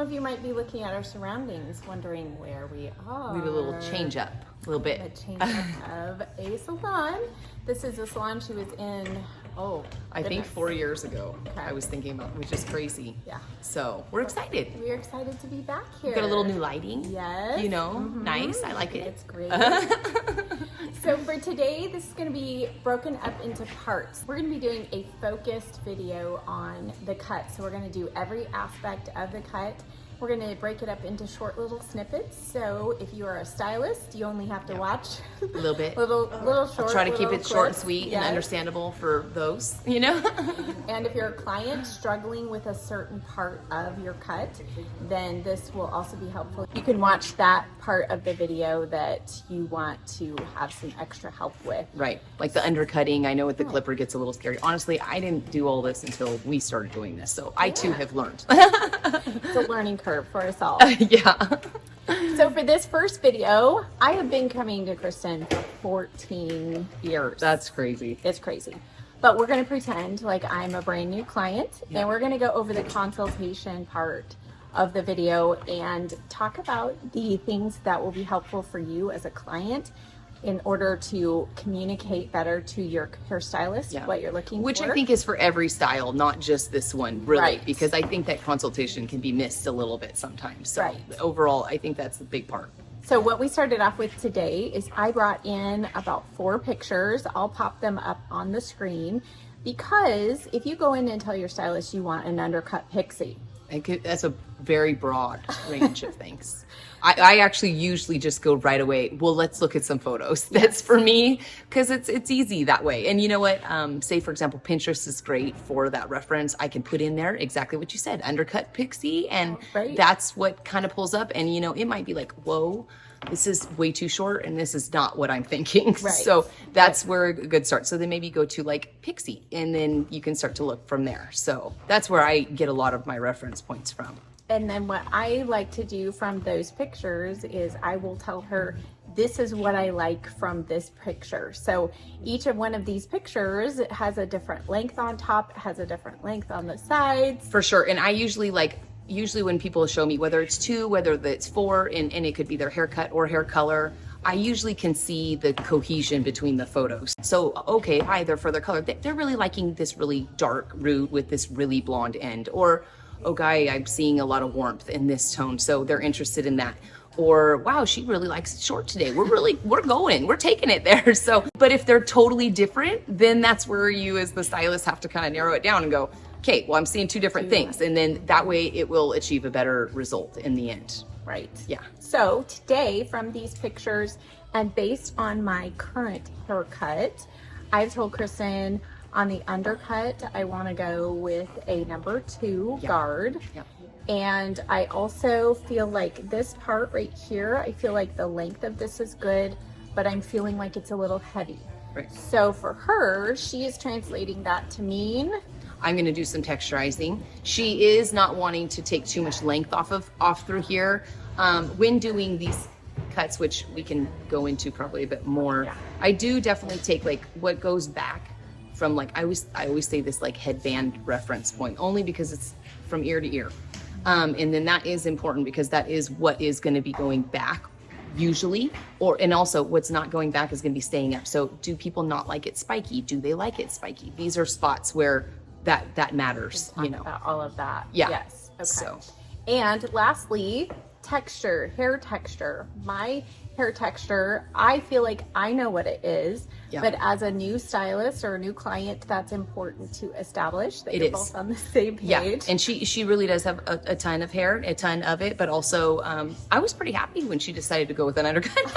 of you might be looking at our surroundings, wondering where we are. We did a little change up, a little bit. A change up of a salon. This is a salon she was in, I think 4 years ago. Okay. I was thinking about, which is crazy. Yeah. So we're excited. We're excited to be back here. Got a little new lighting. Yes. You know, nice. I like it. It's great. So for today, this is going to be broken up into parts. We're going to be doing a focused video on the cut. So we're going to do every aspect of the cut. We're going to break it up into short little snippets. So if you are a stylist, you only have to watch A little bit. little short. I'll try to keep it short and clips. sweet Yes. and understandable for those, you know? And if you're a client struggling with a certain part of your cut, then this will also be helpful. You can watch that part of the video that you want to have some extra help with. Right. Like the undercutting, I know with the clipper gets a little scary. Honestly, I didn't do all this until we started doing this. So I too have learned. It's a learning curve for us all. Yeah. So for this first video, I have been coming to Kristen for 14 years. That's crazy. It's crazy. But we're going to pretend like I'm a brand new client, and we're going to go over the consultation part of the video and talk about the things that will be helpful for you as a client in order to communicate better to your hairstylist what you're looking Which for. I think is for every style, not just this one, really. Right. Because I think that consultation can be missed a little bit sometimes. So Right. overall, I think that's the big part. So what we started off with today is I brought in about 4 pictures. I'll pop them up on the screen because if you go in and tell your stylist you want an undercut pixie, That's a very broad range of things. I actually usually just go right away, well, let's look at some photos. That's for me, because it's easy that way. And you know what? Say, for example, Pinterest is great for that reference. I can put in there exactly what you said, undercut pixie, and that's what kind of pulls up. And, you know, it might be like, whoa, this is way too short, and this is not what I'm thinking. Right. So that's where a good start. So then maybe go to like pixie, and then you can start to look from there. So that's where I get a lot of my reference points from. and then what I like to do from those pictures is I will tell her, this is what I like from this picture. So each of one of these pictures has a different length on top, has a different length on the sides. For sure. And I usually when people show me, whether it's 2, whether it's 4, and it could be their haircut or hair color, I usually can see the cohesion between the photos. So, okay, hi, they're for their color. They're really liking this really dark root with this really blonde end. Or, oh, guy, I'm seeing a lot of warmth in this tone, so they're interested in that. Or, wow, she really likes it short today. We're taking it there. So, but if they're totally different, then that's where you as the stylist have to kind of narrow it down and go, okay, well, I'm seeing 2 different things. And then that way it will achieve a better result in the end. Right. Yeah. So today from these pictures and based on my current haircut, I've told Kristen on the undercut, I want to go with a number 2 guard. Yeah. And I also feel like this part right here, I feel like the length of this is good, but I'm feeling like it's a little heavy. Right. So for her, she is translating that to mean I'm going to do some texturizing. She is not wanting to take too much length off through here. When doing these cuts, which we can go into probably a bit more, I do definitely take like what goes back from like, I always say this like headband reference point, only because it's from ear to ear. And then that is important because that is what is going to be going back usually, and also what's not going back is going to be staying up. So do people not like it spiky? Do they like it spiky? These are spots where that matters, you know. about all of that. Yeah. Yes. Okay. So. And lastly, texture, hair texture. My hair texture, I feel like I know what it is, but as a new stylist or a new client, that's important to establish that you're both on the same page. Yeah, and she really does have a ton of hair, a ton of it, but also I was pretty happy when she decided to go with an undercut.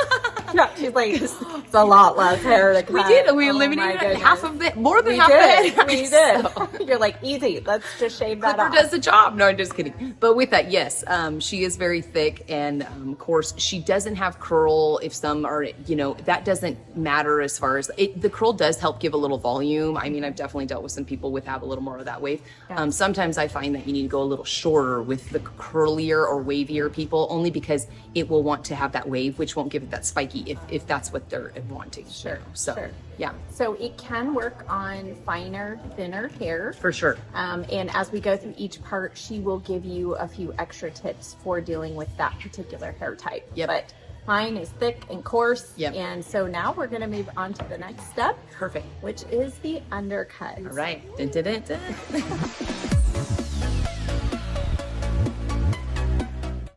Yeah, she's like, it's a lot less hair to cut. We did. We eliminated half of it, more than half of it. We did. So. You're like, easy. Let's just shave that off. Clipper does the job. No, I'm just kidding. But with that, yes, she is very thick, and of course, she doesn't have curl. If some are, you know, that doesn't matter as far as it. The curl does help give a little volume. I mean, I've definitely dealt with some people with have a little more of that wave. Yeah. Sometimes I find that you need to go a little shorter with the curlier or wavier people, only because it will want to have that wave, which won't give it that spiky bulky if that's what they're wanting. Sure, So sure. yeah, So it can work on finer, thinner hair. for sure. And as we go through each part, she will give you a few extra tips for dealing with that particular hair type. Yep. But mine is thick and coarse. Yep. And so now we're going to move on to the next step, Perfect. which is the undercut. All right. Dun, dun, dun, dun.